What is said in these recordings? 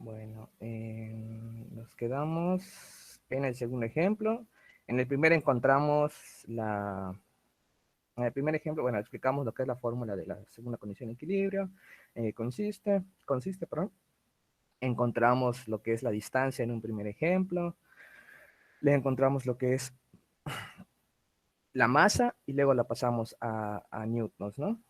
Bueno, nos quedamos en el segundo ejemplo. En el primer encontramos en el primer ejemplo, bueno, explicamos lo que es la fórmula de la segunda condición de equilibrio. Perdón. Encontramos lo que es la distancia en un primer ejemplo. Le encontramos lo que es la masa y luego la pasamos a newtons, ¿no?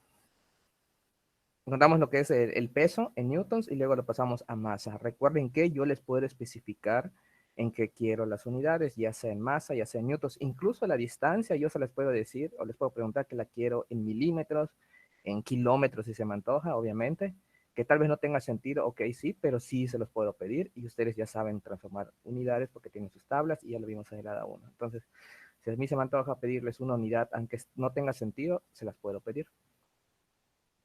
Encontramos lo que es el peso en newtons y luego lo pasamos a masa. Recuerden que yo les puedo especificar en qué quiero las unidades, ya sea en masa, ya sea en newtons, incluso la distancia, yo se les puedo decir o les puedo preguntar que la quiero en milímetros, en kilómetros si se me antoja, obviamente, que tal vez no tenga sentido, ok, sí, pero sí se los puedo pedir y ustedes ya saben transformar unidades porque tienen sus tablas y ya lo vimos en el ADA 1. Entonces, si a mí se me antoja pedirles una unidad, aunque no tenga sentido, se las puedo pedir.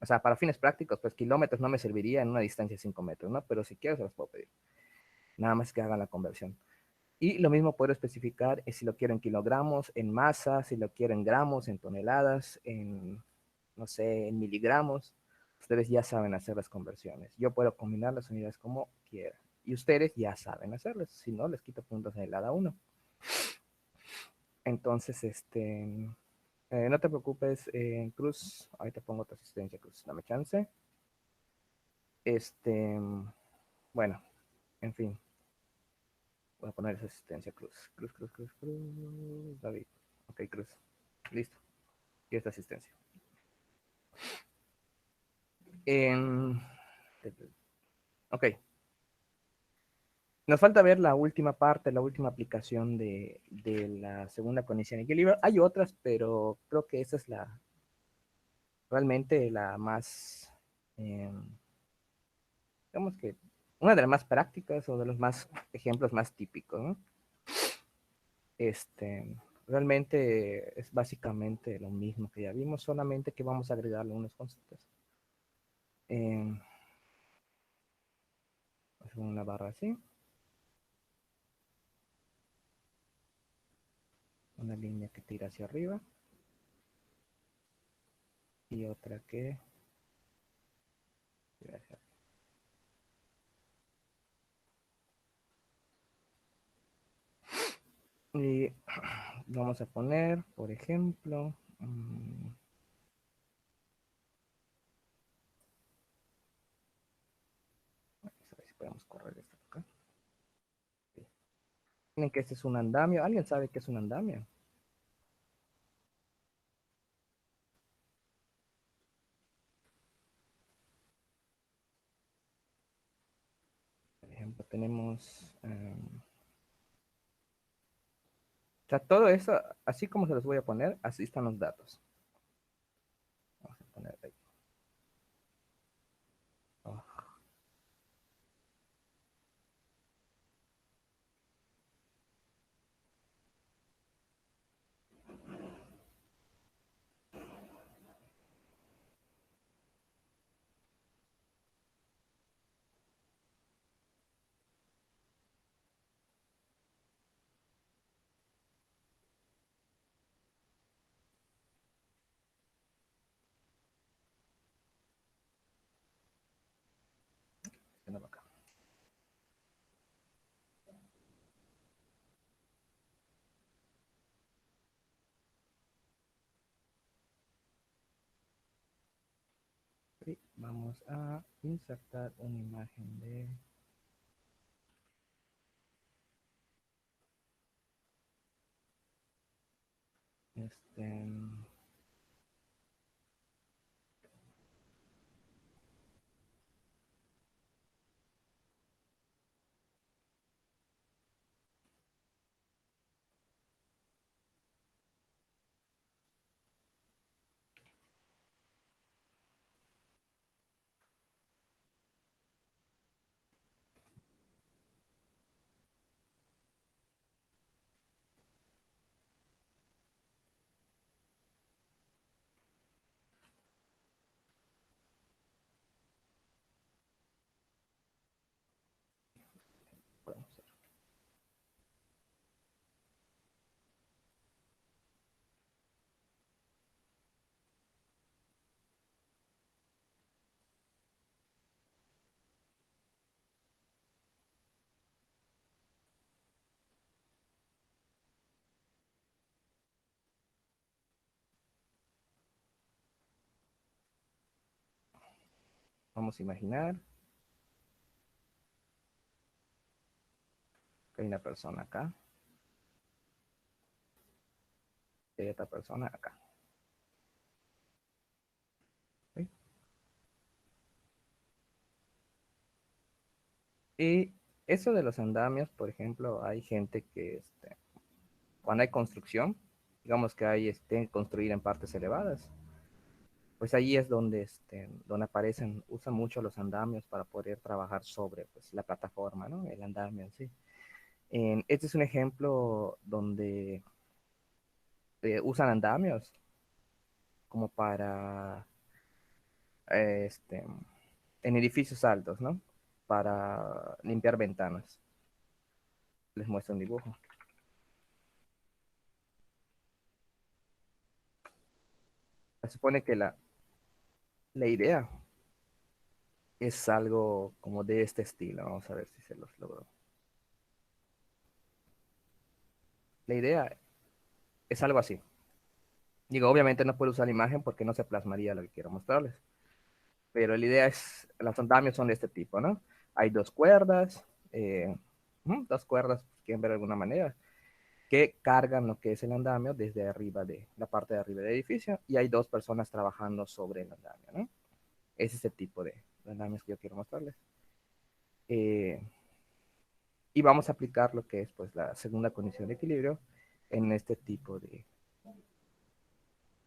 O sea, para fines prácticos, pues kilómetros no me serviría en una distancia de 5 metros, ¿no? Pero si quiero, se los puedo pedir. Nada más que hagan la conversión. Y lo mismo puedo especificar si lo quiero en kilogramos, en masa, si lo quiero en gramos, en toneladas, en, no sé, en miligramos. Ustedes ya saben hacer las conversiones. Yo puedo combinar las unidades como quiera. Y ustedes ya saben hacerlas. Si no, les quito puntos en el ADA 1. Entonces, no te preocupes, Cruz. Ahorita pongo otra asistencia, Cruz. Dame chance. Este, bueno, en fin. Voy a poner esa asistencia, Cruz. Cruz, Cruz, Cruz, Cruz. David. Ok, Cruz. Listo. Y esta asistencia. En... Ok. Nos falta ver la última parte, la última aplicación de la segunda condición de equilibrio. Hay otras, pero creo que esa es realmente la más, eh, digamos que, una de las más prácticas o de los más ejemplos más típicos, ¿no? Realmente es básicamente lo mismo que ya vimos, solamente que vamos a agregarle unos conceptos. Eh, una barra así, una línea que tira hacia arriba y otra que tira hacia arriba. Y vamos a poner, por ejemplo, vamos a ver si podemos correr esto acá. Sí. Miren que este es un andamio. ¿Alguien sabe qué es un andamio? Por ejemplo, tenemos... o sea, todo eso, así como se los voy a poner, así están los datos. Vamos a poner ahí. Oh, acá. Y vamos a insertar una imagen de este. Vamos a imaginar que hay una persona acá y hay otra persona acá. ¿Sí? Y eso de los andamios, por ejemplo, hay gente que cuando hay construcción, digamos que hay construir en partes elevadas, pues ahí es donde, donde aparecen, usan mucho los andamios para poder trabajar sobre pues, la plataforma, ¿no? El andamio en sí. Este es un ejemplo donde usan andamios como para, en edificios altos, ¿no? Para limpiar ventanas. Les muestro un dibujo. Se supone que la idea es algo como de este estilo. Vamos a ver si se los logro. La idea es algo así. Digo, obviamente no puedo usar la imagen porque no se plasmaría lo que quiero mostrarles. Pero la idea es, los andamios son de este tipo, ¿no? Hay dos cuerdas, dos cuerdas, quieren ver de alguna manera, que cargan lo que es el andamio desde arriba de la parte de arriba del edificio y hay dos personas trabajando sobre el andamio, ¿no? Ese es el tipo de andamios que yo quiero mostrarles. Eh, y vamos a aplicar lo que es pues la segunda condición de equilibrio en este tipo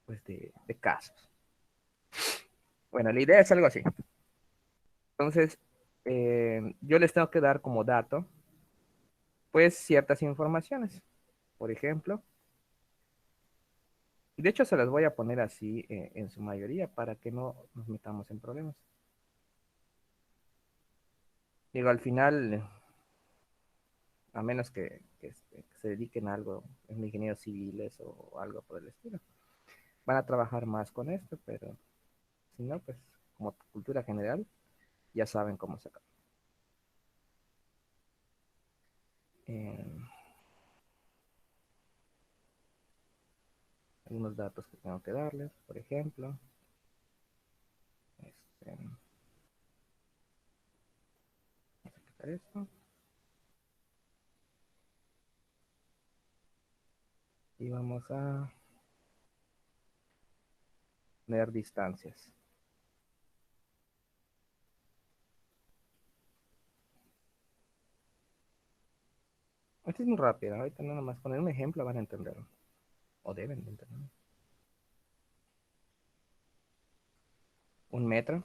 pues, de casos. Bueno, la idea es algo así. Entonces, yo les tengo que dar como dato pues ciertas informaciones. Por ejemplo, y de hecho se las voy a poner así en su mayoría para que no nos metamos en problemas. Digo, al final, a menos que se dediquen a algo en ingenieros civiles o algo por el estilo, van a trabajar más con esto, pero si no, pues como cultura general, ya saben cómo sacar. Eh, algunos datos que tengo que darles, por ejemplo, vamos a quitar esto y vamos a ver distancias. Esto es muy rápido, ahorita nada más poner un ejemplo van a entenderlo, o deben de entenderlo. 1 metro,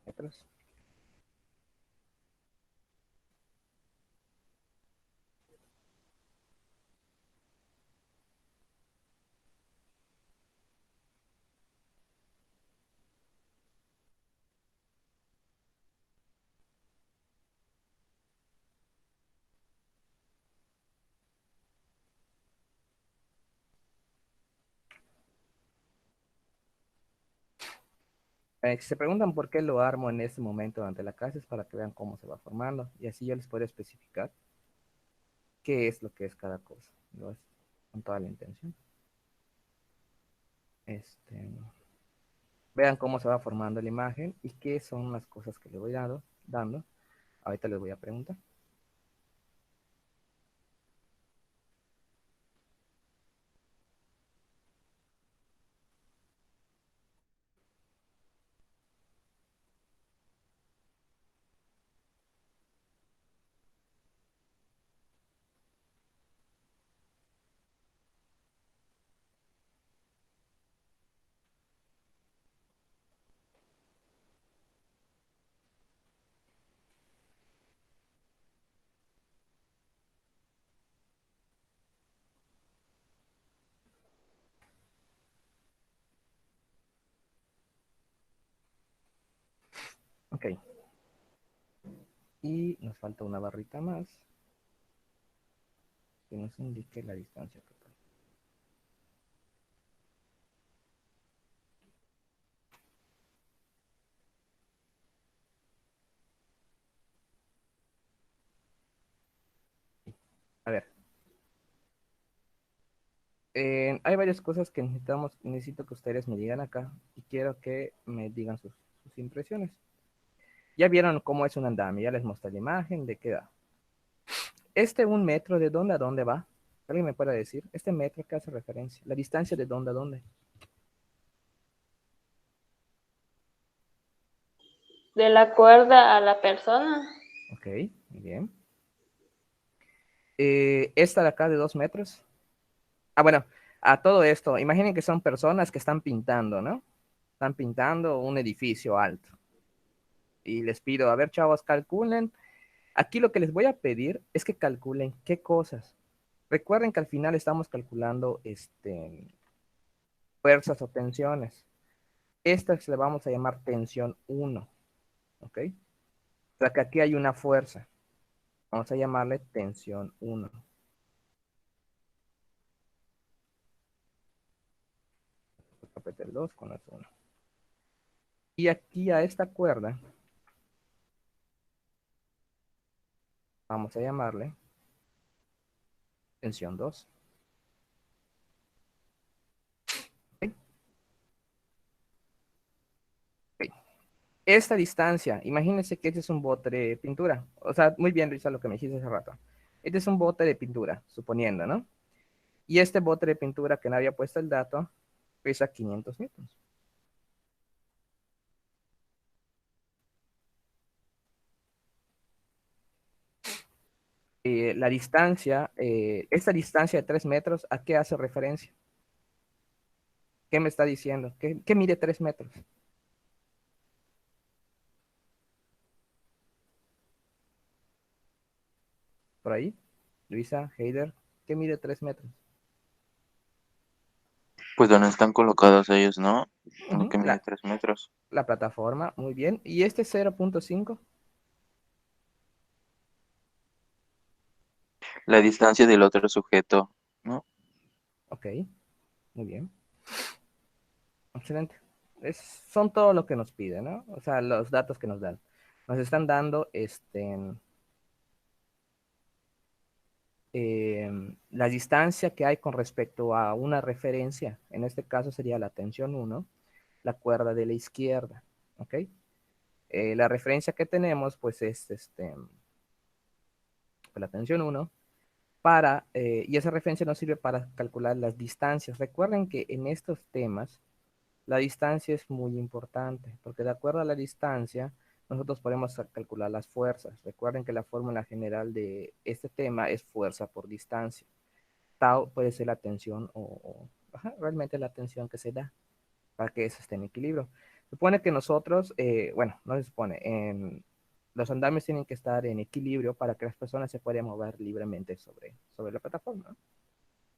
metros. Si se preguntan por qué lo armo en este momento durante la clase es para que vean cómo se va formando y así yo les puedo especificar qué es lo que es cada cosa. ¿No? Es con toda la intención. Este, vean cómo se va formando la imagen y qué son las cosas que le voy dando. Ahorita les voy a preguntar. Ok. Y nos falta una barrita más que nos indique la distancia total. A ver, hay varias cosas que necesito que ustedes me digan acá y quiero que me digan sus impresiones. Ya vieron cómo es un andamio, ya les mostré la imagen de qué da. Este 1 metro, ¿de dónde a dónde va? ¿Alguien me puede decir? Este metro, ¿qué hace referencia? La distancia de dónde a dónde. De la cuerda a la persona. Ok, muy bien. Esta de acá de 2 metros. Ah, bueno, a todo esto, imaginen que son personas que están pintando, ¿no? Están pintando un edificio alto. Y les pido, a ver, chavos, calculen. Aquí lo que les voy a pedir es que calculen qué cosas. Recuerden que al final estamos calculando fuerzas o tensiones. Esta se le vamos a llamar tensión 1, ¿ok? O sea que aquí hay una fuerza. Vamos a llamarle tensión 1. Capital 2 con las 1. Y aquí a esta cuerda vamos a llamarle tensión 2. ¿Ok? Ok. Esta distancia, imagínense que este es un bote de pintura. O sea, muy bien, Luisa, lo que me dijiste hace rato. Este es un bote de pintura, suponiendo, ¿no? Y este bote de pintura que no había puesto el dato pesa 500 newtons. La distancia, esta distancia de 3 metros, ¿a qué hace referencia? ¿Qué me está diciendo? ¿Qué mide 3 metros? Por ahí, Luisa, Heider, ¿qué mide 3 metros? Pues donde están colocados ellos, ¿no? Lo Ujú, que mide 3 metros. la plataforma, muy bien. ¿Y este 0.5? La distancia del otro sujeto, ¿no? Ok, muy bien. Excelente. Son todo lo que nos piden, ¿no? O sea, los datos que nos dan. Nos están dando la distancia que hay con respecto a una referencia. En este caso sería la tensión 1, la cuerda de la izquierda. ¿Ok? La referencia que tenemos, pues, es la tensión 1. Y esa referencia nos sirve para calcular las distancias. Recuerden que en estos temas, la distancia es muy importante, porque de acuerdo a la distancia, nosotros podemos calcular las fuerzas. Recuerden que la fórmula general de este tema es fuerza por distancia. Tau puede ser la tensión realmente la tensión que se da para que eso esté en equilibrio. Supone que nosotros, bueno, no se supone, los andamios tienen que estar en equilibrio para que las personas se puedan mover libremente sobre la plataforma, ¿no?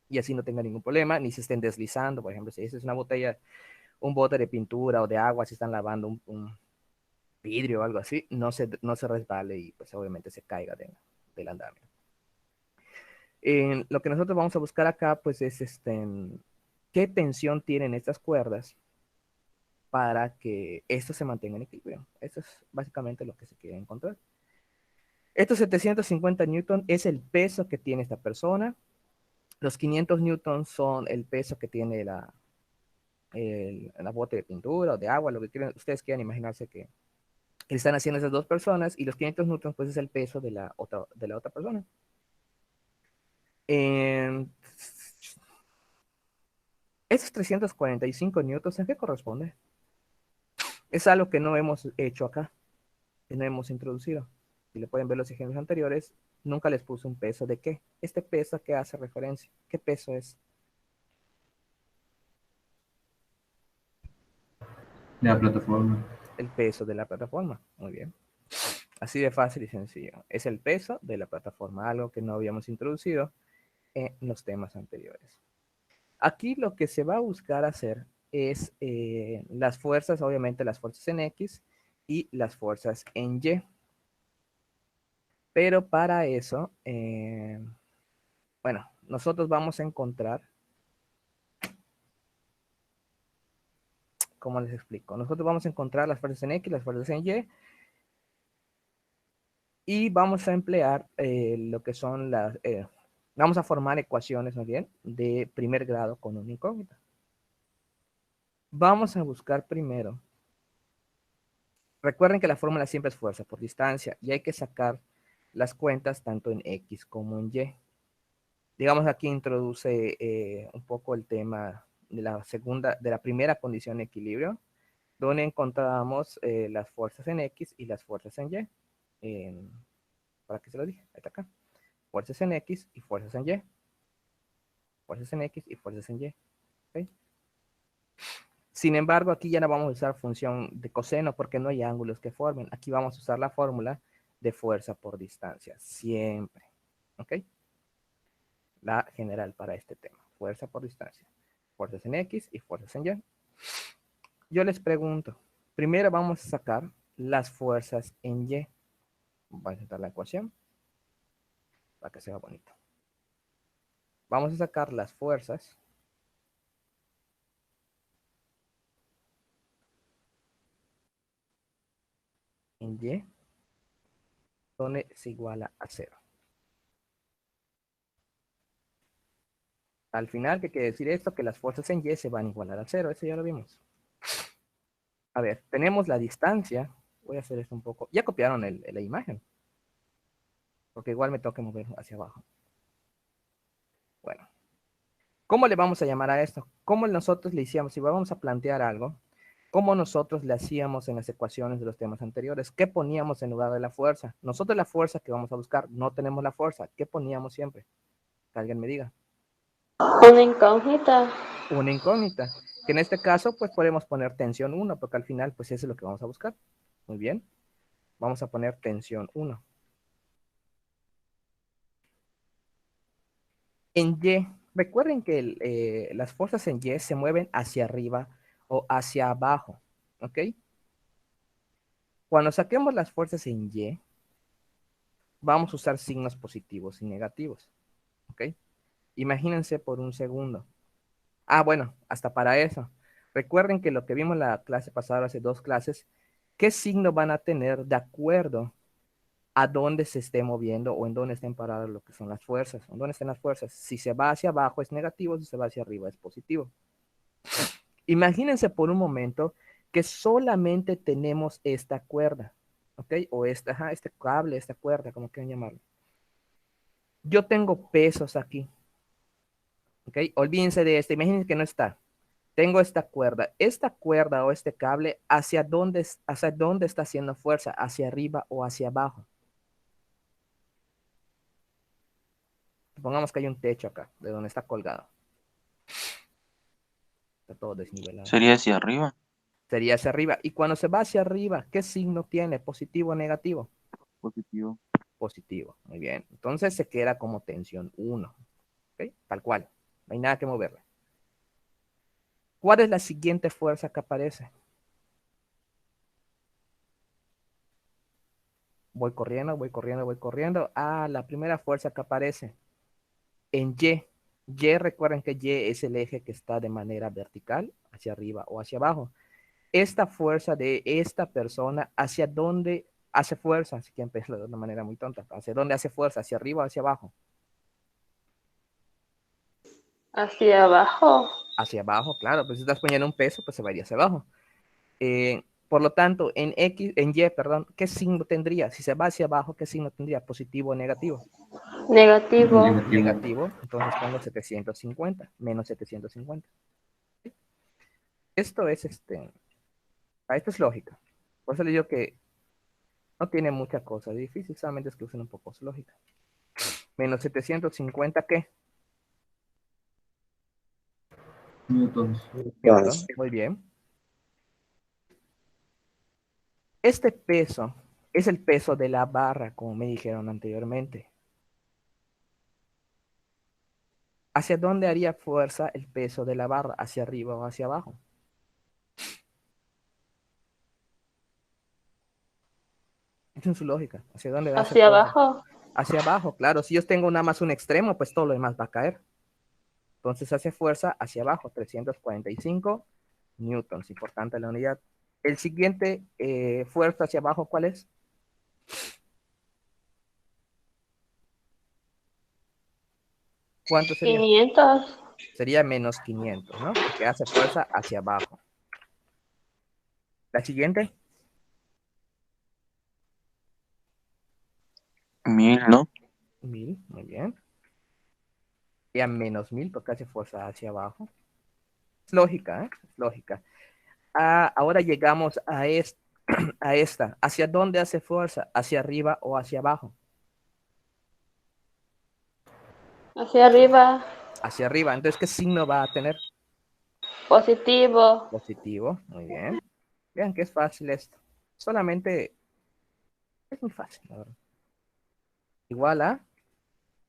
Y así no tengan ningún problema, ni se estén deslizando. Por ejemplo, si esa es una botella, un bote de pintura o de agua, si están lavando un vidrio o algo así, no se resbale y pues obviamente se caiga del andamio. Lo que nosotros vamos a buscar acá, pues es qué tensión tienen estas cuerdas para que esto se mantenga en equilibrio. Esto es básicamente lo que se quiere encontrar. Estos 750 newton es el peso que tiene esta persona. Los 500 newtons son el peso que tiene la bote de pintura o de agua, lo que ustedes quieran imaginarse que están haciendo esas dos personas, y los 500 newtons pues es el peso de la otra persona. En esos 345 newtons, ¿a qué corresponde? Es algo que no hemos hecho acá, que no hemos introducido. Si le pueden ver los ejemplos anteriores, nunca les puse un peso de qué. Este peso, ¿a qué hace referencia? ¿Qué peso es? De la plataforma. El peso de la plataforma. Muy bien. Así de fácil y sencillo. Es el peso de la plataforma, algo que no habíamos introducido en los temas anteriores. Aquí lo que se va a buscar hacer es las fuerzas, obviamente las fuerzas en X y las fuerzas en Y. Pero para eso, bueno, nosotros vamos a encontrar, ¿cómo les explico? Nosotros vamos a encontrar las fuerzas en X, las fuerzas en y vamos a emplear lo que son Vamos a formar ecuaciones, ¿no bien? De primer grado con una incógnita. Vamos a buscar primero. Recuerden que la fórmula siempre es fuerza por distancia y hay que sacar las cuentas tanto en X como en Y. Digamos, aquí introduce un poco el tema de la primera condición de equilibrio, donde encontramos las fuerzas en X y las fuerzas en Y. ¿Para qué se lo dije? Ahí está acá. Fuerzas en X y fuerzas en Y. Fuerzas en X y fuerzas en Y. ¿Okay? Sin embargo, aquí ya no vamos a usar función de coseno porque no hay ángulos que formen. Aquí vamos a usar la fórmula de fuerza por distancia, siempre. ¿Ok? La general para este tema. Fuerza por distancia. Fuerzas en X y fuerzas en Y. Yo les pregunto, primero vamos a sacar las fuerzas en Y. Voy a insertar la ecuación para que sea bonito. Vamos a sacar las fuerzas en Y, donde se iguala a 0. Al final, ¿qué quiere decir esto? Que las fuerzas en Y se van a igualar a 0. Eso ya lo vimos. A ver, tenemos la distancia. Voy a hacer esto un poco. Ya copiaron la imagen. Porque igual me toca mover hacia abajo. Bueno. ¿Cómo le vamos a llamar a esto? ¿Cómo nosotros le hicimos? Si vamos a plantear algo, ¿cómo nosotros le hacíamos en las ecuaciones de los temas anteriores? ¿Qué poníamos en lugar de la fuerza? Nosotros la fuerza que vamos a buscar, no tenemos la fuerza. ¿Qué poníamos siempre? Que alguien me diga. Una incógnita. Una incógnita. Que en este caso, pues podemos poner tensión 1, porque al final, pues eso es lo que vamos a buscar. Muy bien. Vamos a poner tensión 1. En Y, recuerden que las fuerzas en Y se mueven hacia arriba o hacia abajo. ¿Ok? Cuando saquemos las fuerzas en Y, vamos a usar signos positivos y negativos. ¿Ok? Imagínense por un segundo. Ah, bueno, hasta para eso. Recuerden que lo que vimos en la clase pasada, hace 2 clases, ¿qué signo van a tener de acuerdo a dónde se esté moviendo o en dónde estén paradas lo que son las fuerzas? ¿En dónde estén las fuerzas? Si se va hacia abajo es negativo, si se va hacia arriba es positivo. Imagínense por un momento que solamente tenemos esta cuerda, ¿ok? O este cable, esta cuerda, como quieran llamarlo. Yo tengo pesos aquí, ¿ok? Olvídense de esto, imagínense que no está. Tengo esta cuerda o este cable, ¿hacia dónde está haciendo fuerza? ¿Hacia arriba o hacia abajo? Supongamos que hay un techo acá, de donde está colgado. Está todo desnivelado. Sería hacia arriba. Sería hacia arriba. Y cuando se va hacia arriba, ¿qué signo tiene? ¿Positivo o negativo? Positivo. Positivo. Muy bien. Entonces se queda como tensión 1. ¿Ok? Tal cual. No hay nada que moverle. ¿Cuál es la siguiente fuerza que aparece? Voy corriendo, voy corriendo, voy corriendo. Ah, la primera fuerza que aparece en Y. Y, recuerden que Y es el eje que está de manera vertical, hacia arriba o hacia abajo. Esta fuerza de esta persona, ¿hacia dónde hace fuerza? Si quieren pensarlo de una manera muy tonta. ¿Hacia dónde hace fuerza? ¿Hacia arriba o hacia abajo? Hacia abajo. Hacia abajo, claro. Pues si estás poniendo un peso, pues se va a ir hacia abajo. Por lo tanto, en Y, perdón, ¿qué signo tendría? Si se va hacia abajo, ¿qué signo tendría? ¿Positivo o negativo? Negativo. Negativo. Entonces pongo 750, menos 750. Esto es esto es lógica. Por eso le digo que no tiene mucha cosa difícil, solamente es que usen un poco su lógica. Menos 750, ¿qué? Newtons. Newton. Muy bien. Este peso es el peso de la barra, como me dijeron anteriormente. ¿Hacia dónde haría fuerza el peso de la barra? ¿Hacia arriba o hacia abajo? Esa es su lógica. ¿Hacia dónde va a hacer Hacia fuerza? abajo. Hacia abajo, claro. Si yo tengo nada más un extremo, pues todo lo demás va a caer. Entonces hace fuerza hacia abajo, 345 newtons. Importante la unidad. El siguiente fuerza hacia abajo, ¿cuál es? ¿Cuánto sería? 500. Sería menos 500, ¿no? Porque hace fuerza hacia abajo. La siguiente, 1000, ¿no? 1000, muy bien. Sería menos 1000 porque hace fuerza hacia abajo. Es lógica, ¿eh? Es lógica. Ahora llegamos a, a esta. ¿Hacia dónde hace fuerza? ¿Hacia arriba o hacia abajo? Hacia arriba. Hacia arriba. Entonces, ¿qué signo va a tener? Positivo. Positivo. Muy bien. Vean que es fácil esto. Solamente es muy fácil, la verdad. Igual a,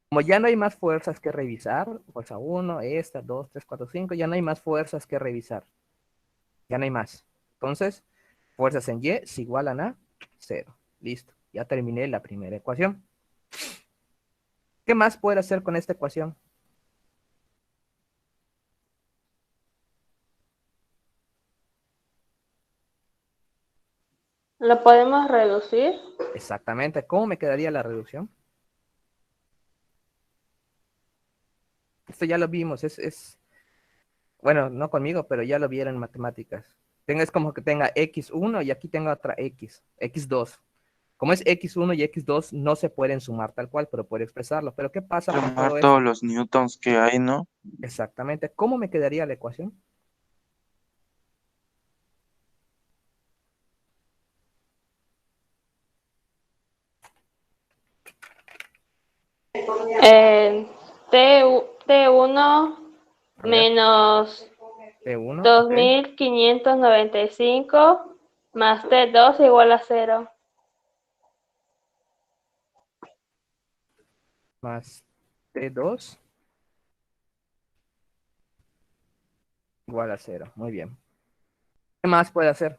como ya no hay más fuerzas que revisar, fuerza 1, esta, 2, 3, 4, 5, ya no hay más fuerzas que revisar. Ya no hay más. Entonces, fuerzas en Y se igualan a 0. Listo. Ya terminé la primera ecuación. ¿Qué más puedo hacer con esta ecuación? ¿Lo podemos reducir? Exactamente. ¿Cómo me quedaría la reducción? Esto ya lo vimos. Bueno, no conmigo, pero ya lo vieron en matemáticas. Es como que tenga x1 y aquí tengo otra x2. Como es x1 y x2, no se pueden sumar tal cual, pero puedo expresarlo. Pero ¿qué pasa con Sumar todo todos esto? los newtons que hay, ¿no? Exactamente. ¿Cómo me quedaría la ecuación? T1 A ver, menos T1, ok. 2595 más T2 igual a 0. Más T2 igual a 0. Muy bien. ¿Qué más puede hacer?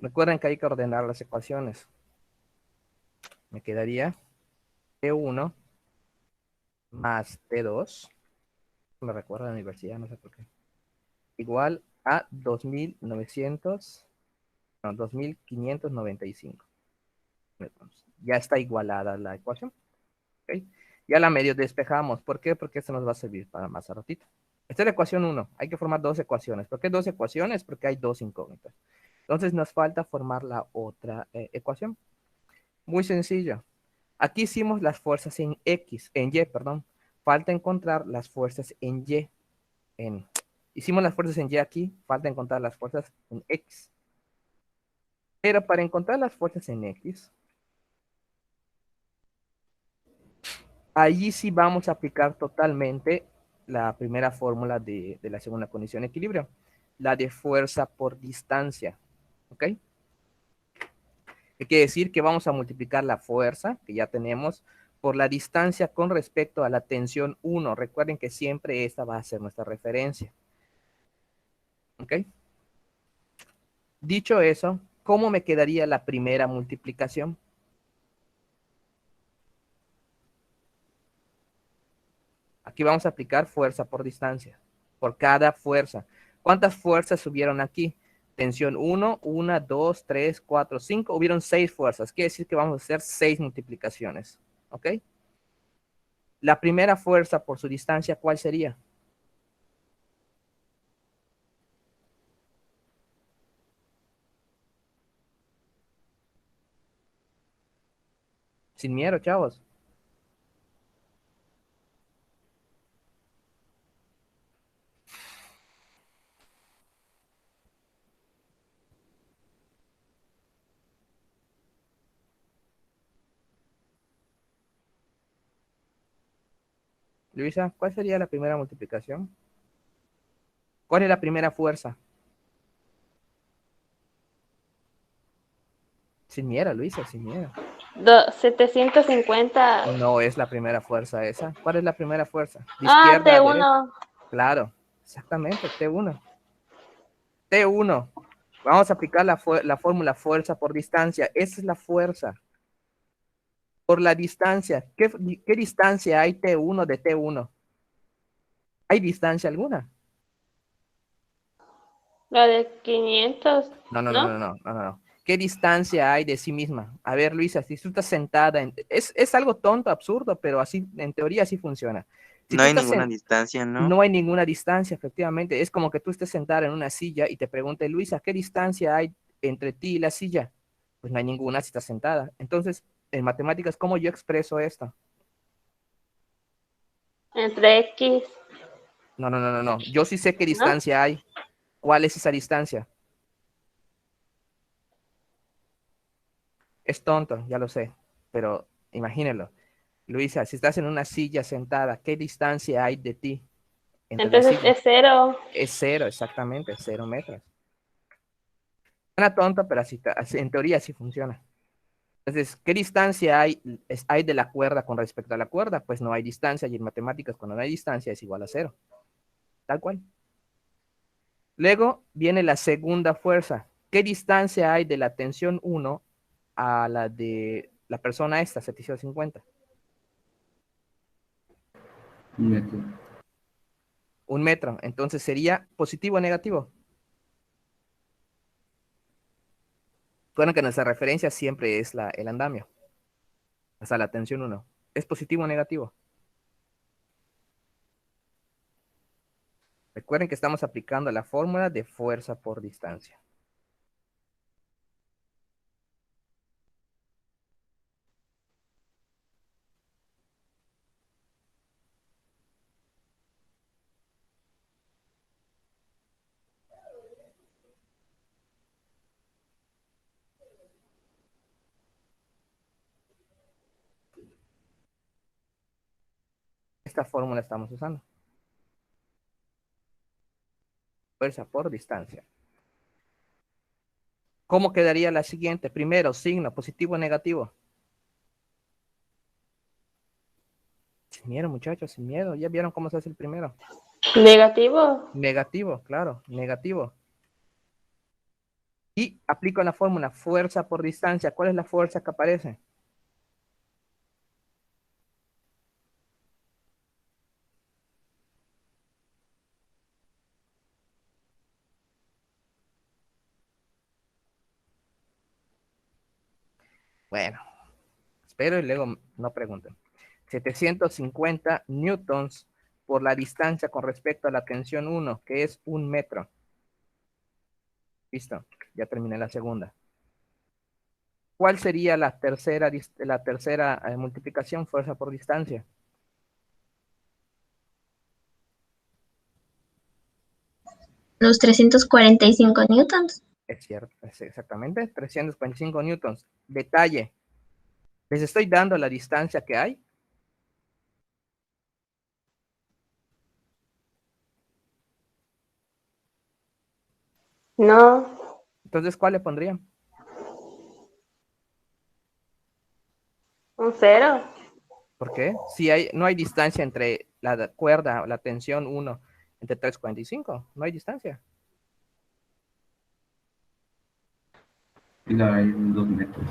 Recuerden que hay que ordenar las ecuaciones. Me quedaría T1 más T2. Me recuerda a la universidad, no sé por qué. Igual a 2900, no, 2595. Ya está igualada la ecuación. ¿Ok? Ya la medio despejamos. ¿Por qué? Porque esto nos va a servir para más a ratito. Esta es la ecuación 1. Hay que formar dos ecuaciones. ¿Por qué dos ecuaciones? Porque hay dos incógnitas. Entonces nos falta formar la otra ecuación. Muy sencillo. Aquí hicimos las fuerzas en Y, perdón. Falta encontrar las fuerzas en Y. Hicimos las fuerzas en Y aquí, falta encontrar las fuerzas en X. Pero para encontrar las fuerzas en X, allí sí vamos a aplicar totalmente la primera fórmula de la segunda condición de equilibrio, la de fuerza por distancia. ¿Ok? ¿Qué quiere decir? Que vamos a multiplicar la fuerza que ya tenemos por la distancia con respecto a la tensión 1. Recuerden que siempre esta va a ser nuestra referencia. ¿Ok? Dicho eso, ¿cómo me quedaría la primera multiplicación? Aquí vamos a aplicar fuerza por distancia, por cada fuerza. ¿Cuántas fuerzas subieron aquí? Tensión 1, 1, 2, 3, 4, 5. Hubieron 6 fuerzas. Quiere decir que vamos a hacer 6 multiplicaciones. ¿Ok? La primera fuerza por su distancia, ¿cuál sería? Sin miedo, chavos. Luisa, ¿cuál sería la primera multiplicación? ¿Cuál es la primera fuerza? Sin miedo, Luisa, sin miedo. 750. No es la primera fuerza esa. ¿Cuál es la primera fuerza? De Ah, izquierda a derecha. T1. Claro, exactamente, T1. T1. Vamos a aplicar la fórmula fuerza por distancia. Esa es la fuerza. Por la distancia. ¿Qué distancia hay T1 de T1? ¿Hay distancia alguna? La de 500, No, no, no, no, ¿no? no, no, no, no. ¿Qué distancia hay de sí misma? A ver, Luisa, si tú estás sentada, es algo tonto, absurdo, pero así, en teoría, así funciona. Si No tú hay estás ninguna en, distancia, ¿no? no hay ninguna distancia, efectivamente. Es como que tú estés sentada en una silla y te pregunte, Luisa, ¿qué distancia hay entre ti y la silla? Pues no hay ninguna si estás sentada. Entonces, en matemáticas, ¿cómo yo expreso esto? Entre X, No, no, no, no, no. Yo sí sé qué ¿no? distancia hay. ¿Cuál es esa distancia? Es tonto, ya lo sé, pero imagínelo. Luisa, si estás en una silla sentada, ¿qué distancia hay de ti entre la Entonces silla? es 0. Es cero, exactamente, 0 metros. Suena tonto, pero en teoría así funciona. Entonces, ¿qué distancia hay de la cuerda con respecto a la cuerda? Pues no hay distancia, y en matemáticas cuando no hay distancia es igual a cero, tal cual. Luego viene la segunda fuerza. ¿Qué distancia hay de la tensión 1 a la de la persona esta, 750? 1 metro. 1 metro. Entonces sería positivo o negativo. Recuerden que nuestra referencia siempre es el andamio, hasta la tensión 1. ¿Es positivo o negativo? Recuerden que estamos aplicando la fórmula de fuerza por distancia. Esta fórmula estamos usando. Fuerza por distancia. ¿Cómo quedaría la siguiente? Primero, signo, positivo o negativo. Sin miedo, muchachos, sin miedo. ¿Ya vieron cómo se hace el primero? Negativo. Negativo, claro, negativo. Y aplico la fórmula fuerza por distancia. ¿Cuál es la fuerza que aparece? Bueno, espero y luego no pregunten. 750 newtons por la distancia con respecto a la tensión 1, que es 1 metro. Listo, ya terminé la segunda. ¿Cuál sería la tercera multiplicación, fuerza por distancia? Los 345 newtons. Es cierto, es exactamente 345 newtons. Detalle, les estoy dando la distancia que hay. No. Entonces, ¿cuál le pondrían? Un 0. ¿Por qué? Si no hay distancia entre la cuerda, la tensión 1, entre 345, no hay distancia. Y la hay en 2 metros.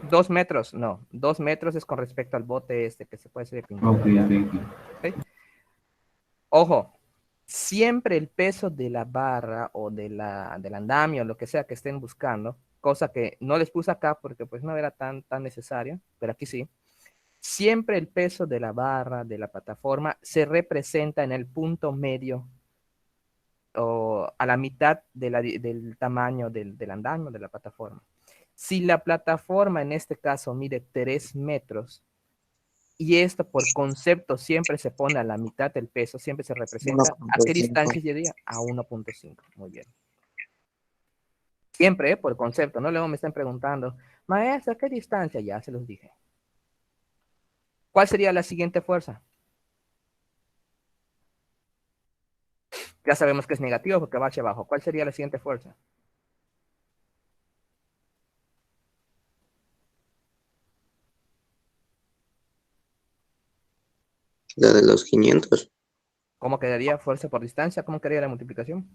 2 metros, no. 2 metros es con respecto al bote este que se puede hacer de Ah, pintura. ok, ok, ok. ¿Ok? Ojo, siempre el peso de la barra o del andamio, lo que sea que estén buscando, cosa que no les puse acá porque pues no era tan necesario, pero aquí sí. Siempre el peso de la barra, de la plataforma, se representa en el punto medio o a la mitad del tamaño del andamio de la plataforma. Si la plataforma en este caso mide 3 metros y esto por concepto siempre se pone a la mitad del peso, siempre se representa, ¿a qué 1.5. distancia llegaría? A 1.5. Muy bien. Siempre, por concepto, no luego me están preguntando, maestra, ¿qué distancia? Ya se los dije. ¿Cuál sería la siguiente fuerza? Ya sabemos que es negativo porque va hacia abajo. ¿Cuál sería la siguiente fuerza? La de los 500. ¿Cómo quedaría fuerza por distancia? ¿Cómo quedaría la multiplicación?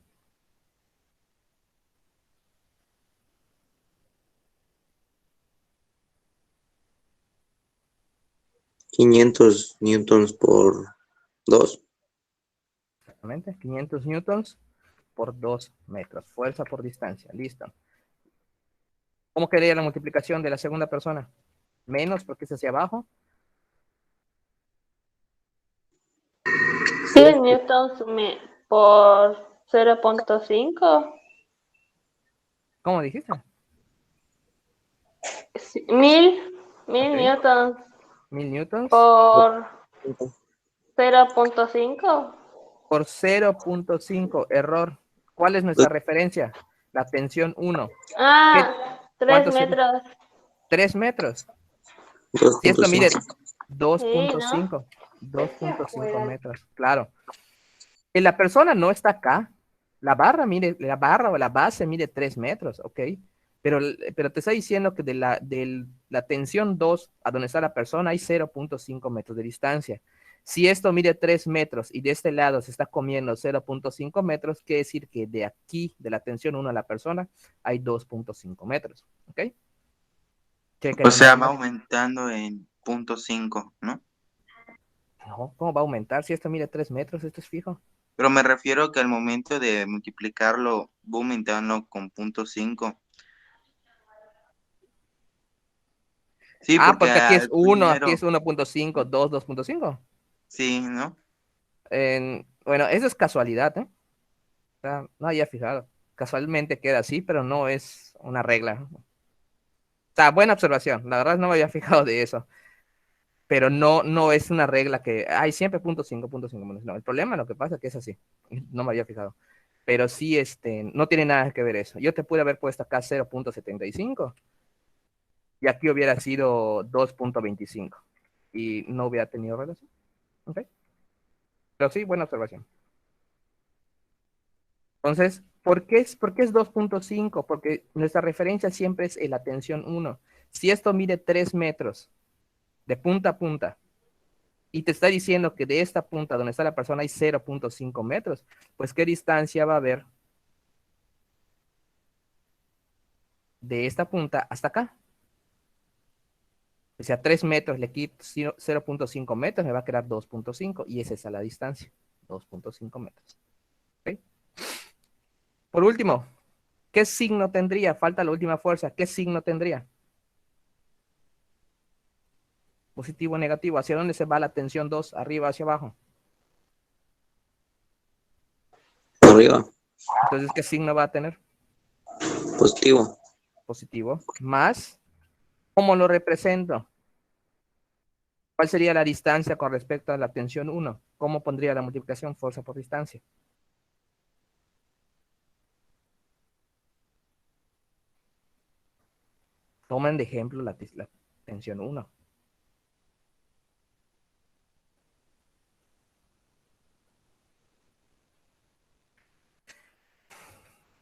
Quinientos newtons por 2. Exactamente, 500 newtons por 2 metros. Fuerza por distancia. Listo. ¿Cómo quedaría la multiplicación de la segunda persona? Menos porque es hacia abajo. 100 newtons por 0.5. ¿Cómo dijiste? 1000 Ok. newtons 1000 newtons por 0.5. por 0.5. Error. ¿Cuál es nuestra referencia? La tensión 1. Ah, 3 ¿Cuánto sería? metros. 3 metros. Si esto mide 2.5. 2.5 metros. Claro. La persona no está acá. La barra o la base mide 3 metros, ¿ok? Pero te está diciendo que de la tensión 2 a donde está la persona hay 0.5 metros de distancia. Si esto mide 3 metros y de este lado se está comiendo 0.5 metros, quiere decir que de aquí, de la tensión 1 a la persona, hay 2.5 metros, ¿ok? O sea, va aumentando en 0.5, ¿no? No, ¿cómo va a aumentar? Si esto mide 3 metros, esto es fijo. Pero me refiero que al momento de multiplicarlo, va aumentando con 0.5. Sí, porque Porque aquí es al 1, aquí primero, es 1.5, 2, 2.5. sí, ¿no? Bueno, eso es casualidad, ¿eh? O sea, no había fijado. Casualmente queda así, pero no es una regla. O sea, buena observación. La verdad no me había fijado de eso. Pero no es una regla que hay siempre punto cinco. No, el problema, lo que pasa es que es así. No me había fijado. Pero sí, no tiene nada que ver eso. Yo te pude haber puesto acá 0.75 y aquí hubiera sido 2.25 y no hubiera tenido relación. ¿Ok? Pero sí, buena observación. Entonces, ¿por qué es 2.5? Porque nuestra referencia siempre es la tensión 1. Si esto mide 3 metros de punta a punta y te está diciendo que de esta punta donde está la persona hay 0.5 metros, pues ¿qué distancia va a haber de esta punta hasta acá? O sea, 3 metros le quito 0.5 metros, me va a quedar 2.5 y esa es la distancia, 2.5 metros. ¿Okay? Por último, ¿qué signo tendría? Falta la última fuerza. ¿Qué signo tendría? Positivo o negativo. ¿Hacia dónde se va la tensión 2? ¿Arriba, hacia abajo? Arriba, Entonces, ¿qué signo va a tener? positivo. Positivo. Más, ¿cómo lo represento? ¿Cuál sería la distancia con respecto a la tensión 1? ¿Cómo pondría la multiplicación fuerza por distancia? Tomen de ejemplo la tensión 1.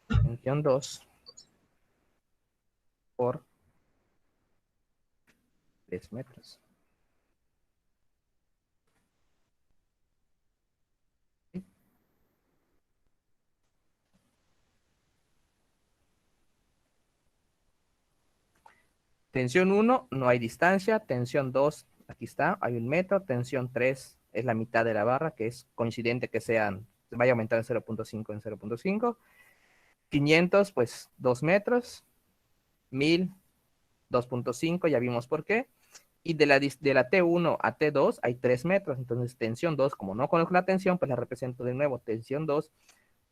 Tensión 2 por 3 metros. ¿Sí? Tensión 1, no hay distancia. Tensión 2, aquí está, hay 1 metro. Tensión 3 es la mitad de la barra, que es coincidente que vaya a aumentar en 0.5 en 0.5. 500, pues 2 metros. 1000, 2.5, ya vimos por qué. Y de la T1 a T2 hay 3 metros. Entonces, tensión 2, como no conozco la tensión, pues la represento de nuevo. Tensión 2,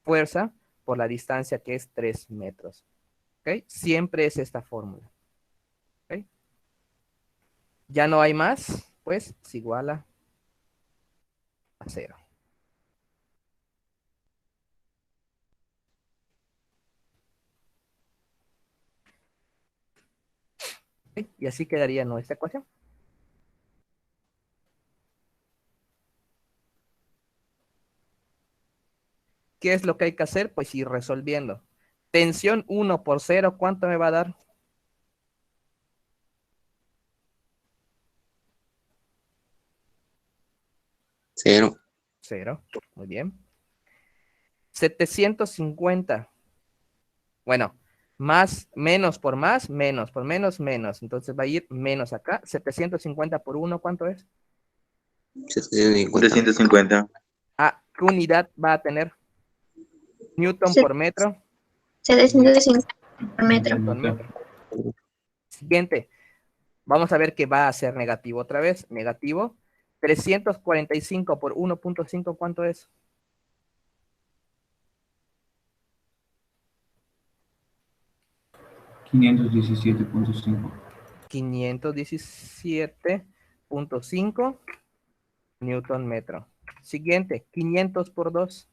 fuerza por la distancia que es 3 metros. ¿Ok? Siempre es esta fórmula. ¿Ok? Ya no hay más, pues es igual a 0. ¿Ok? Y así quedaría nuestra ecuación. ¿Qué es lo que hay que hacer? Pues ir resolviendo. Tensión 1 por 0, ¿cuánto me va a dar? 0. 0. Muy bien. 750. Bueno, menos por más, menos por menos, menos. Entonces va a ir menos acá. 750 por 1, ¿cuánto es? 750. 750. ¿Qué unidad va a tener? Newton Sí. por metro. 750 por metro. Newton metro. Siguiente. Vamos a ver que va a ser negativo otra vez. Negativo. 345 por 1.5, ¿cuánto es? $517.5. 517.5 Newton metro. Siguiente. 500 por 2.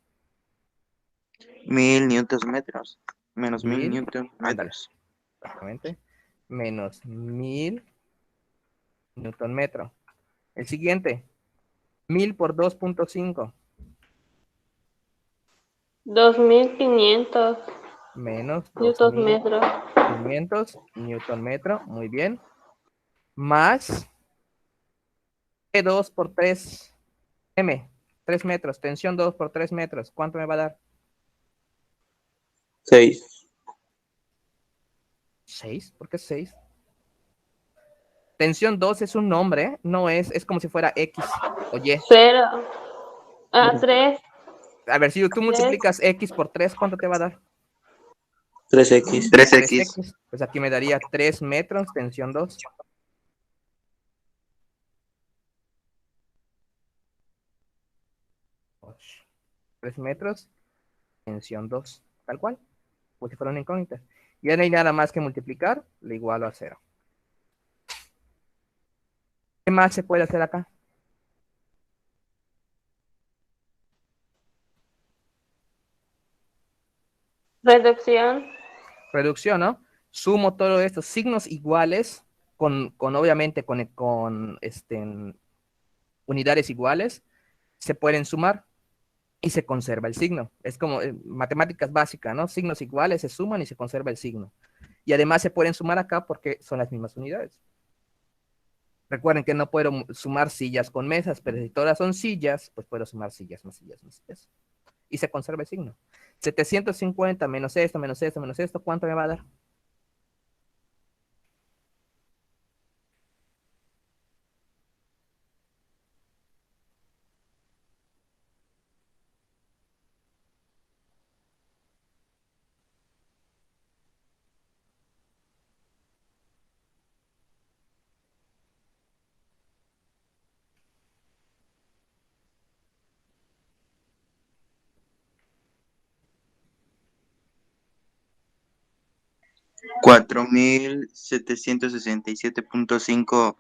1000 newtons metros. Menos 1000 1000. newton Ándale. metros. Exactamente. Menos 1000 Newton metro. El siguiente. 1000 por 2.5. 2500 Menos newtons metros. 2500 Newton metro. Muy bien. Más E2 por 3 M. 3 metros. Tensión 2 por 3 metros. ¿Cuánto me va a dar? 6. 6. ¿Por qué 6? Tensión 2 es un nombre, ¿eh? No es como si fuera X o Y. 0. 3. A ver, si tú multiplicas X por 3, ¿cuánto te va a dar? 3X. 3x. 3X. Pues aquí me daría 3 metros, tensión 2. Osh. 3 metros, tensión 2. Tal cual. Como si fuera una incógnita. Ya no hay nada más que multiplicar, le igualo a 0. ¿Qué más se puede hacer acá? Reducción. Reducción, ¿no? Sumo todos estos signos iguales con obviamente con unidades iguales, se pueden sumar y se conserva el signo. Es como matemáticas básicas, ¿no? Signos iguales se suman y se conserva el signo. Y además se pueden sumar acá porque son las mismas unidades. Recuerden que no puedo sumar sillas con mesas, pero si todas son sillas, pues puedo sumar sillas más sillas más sillas. Y se conserva el signo. 750 menos esto, menos esto, menos esto, ¿cuánto me va a dar? $4767.5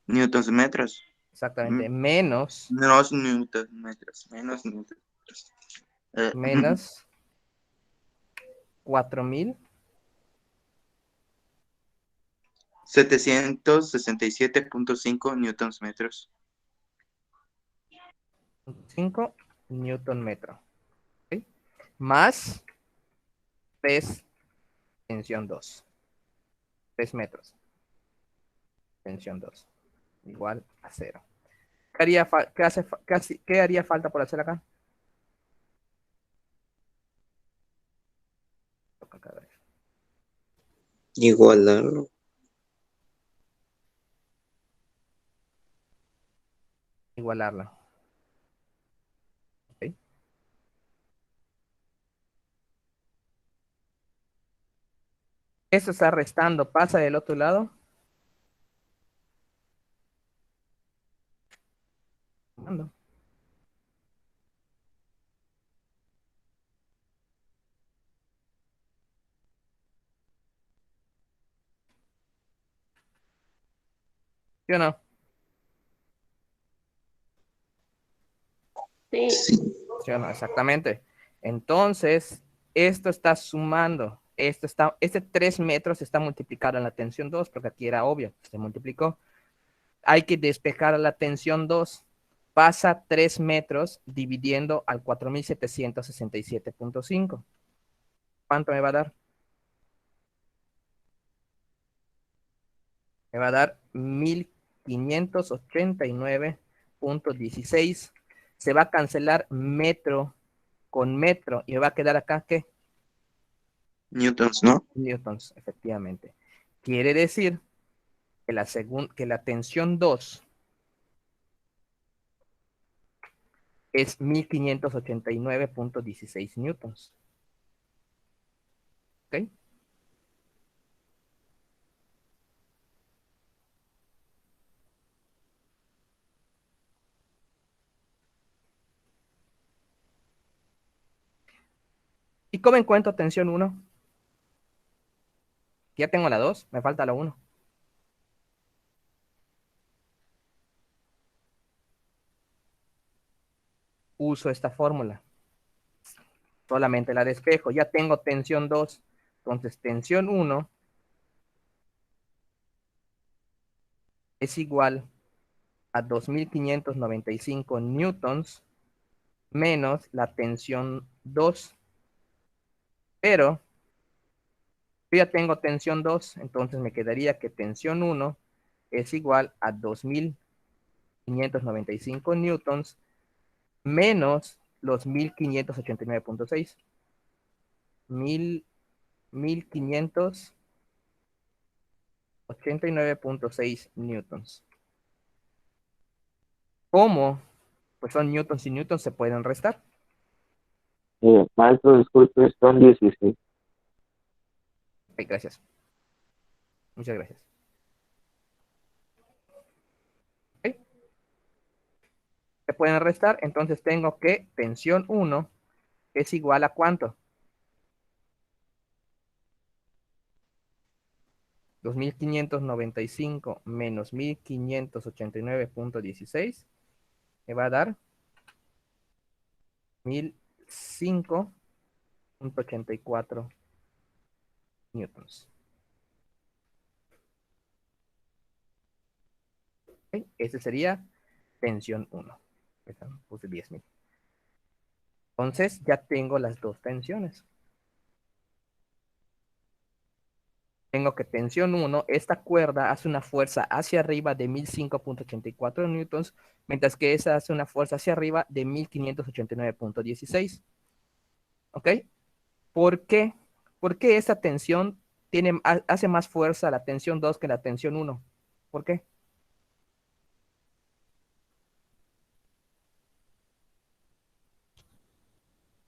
newtons metros. Exactamente, menos Menos newtons metros. Menos newtons metros. menos 4000 767.5 newtons metros. 5 newton metro. ¿Ok? Más 3 tensión 2. 3 metros. Tensión 2. Igual a 0. ¿Qué haría falta por hacer acá? Toca cada vez. Igualarlo. Igualarla. ¿Ok? Esto está restando. Pasa del otro lado. Sumando. ¿Sí o no? Sí. Sí. ¿Sí o no? Exactamente. Entonces, esto está sumando. Este 3 metros está multiplicado en la tensión 2, porque aquí era obvio, se multiplicó. Hay que despejar la tensión 2. Pasa 3 metros dividiendo al 4767.5. ¿Cuánto me va a dar? Me va a dar 1589.16. Se va a cancelar metro con metro y me va a quedar acá, ¿qué? Newtons, ¿no? Newtons, efectivamente. Quiere decir que la tensión 2 es 1589.16 newtons. ¿Ok? ¿Y cómo encuentro tensión 1? Ya tengo la 2, me falta la 1. Uso esta fórmula. Solamente la despejo. Ya tengo tensión 2. Entonces, tensión 1 es igual a 2595 newtons menos la tensión 2. Pero yo ya tengo tensión 2, entonces me quedaría que tensión 1 es igual a 2595 newtons menos los 1589.6. 1589.6 newtons. ¿Cómo? Pues son newtons y newtons, se pueden restar. Maestro, disculpe, son 16. Ok, gracias. Muchas gracias. Ok. Se pueden restar, entonces tengo que tensión 1 es igual a ¿cuánto? 2595 menos 1589.16 me va a dar 1005.84 newtons. ¿Ok? Ese sería tensión 1. Puse 10.000. Entonces ya tengo las dos tensiones. Tengo que tensión 1, esta cuerda hace una fuerza hacia arriba de 1005.84 newtons, mientras que esa hace una fuerza hacia arriba de 1589.16. ¿Ok? ¿Por qué? ¿Por qué esta tensión hace más fuerza la tensión 2 que la tensión 1? ¿Por qué?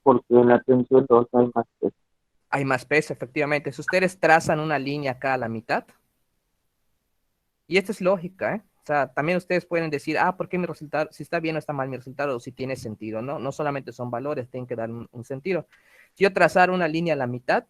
Porque en la tensión 2 hay más peso. Hay más peso, efectivamente. Si ustedes trazan una línea acá a la mitad, y esta es lógica, ¿eh? O sea, también ustedes pueden decir, ¿por qué mi resultado, si está bien o está mal mi resultado, o si tiene sentido, ¿no? No solamente son valores, tienen que dar un sentido. Si yo trazar una línea a la mitad,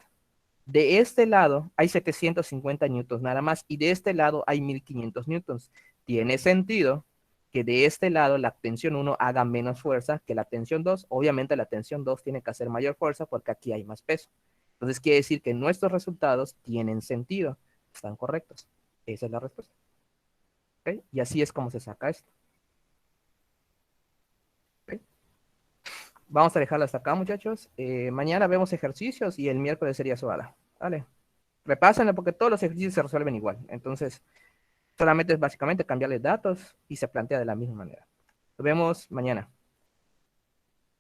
de este lado hay 750 newtons nada más, y de este lado hay 1500 newtons. Tiene sentido que de este lado la tensión 1 haga menos fuerza que la tensión 2. Obviamente la tensión 2 tiene que hacer mayor fuerza porque aquí hay más peso. Entonces quiere decir que nuestros resultados tienen sentido, están correctos. Esa es la respuesta. ¿Okay? Y así es como se saca esto. ¿Okay? Vamos a dejarlo hasta acá, muchachos. Mañana vemos ejercicios y el miércoles sería Soala. Vale. Repásenlo porque todos los ejercicios se resuelven igual. Entonces, solamente es básicamente cambiarle datos y se plantea de la misma manera. Nos vemos mañana.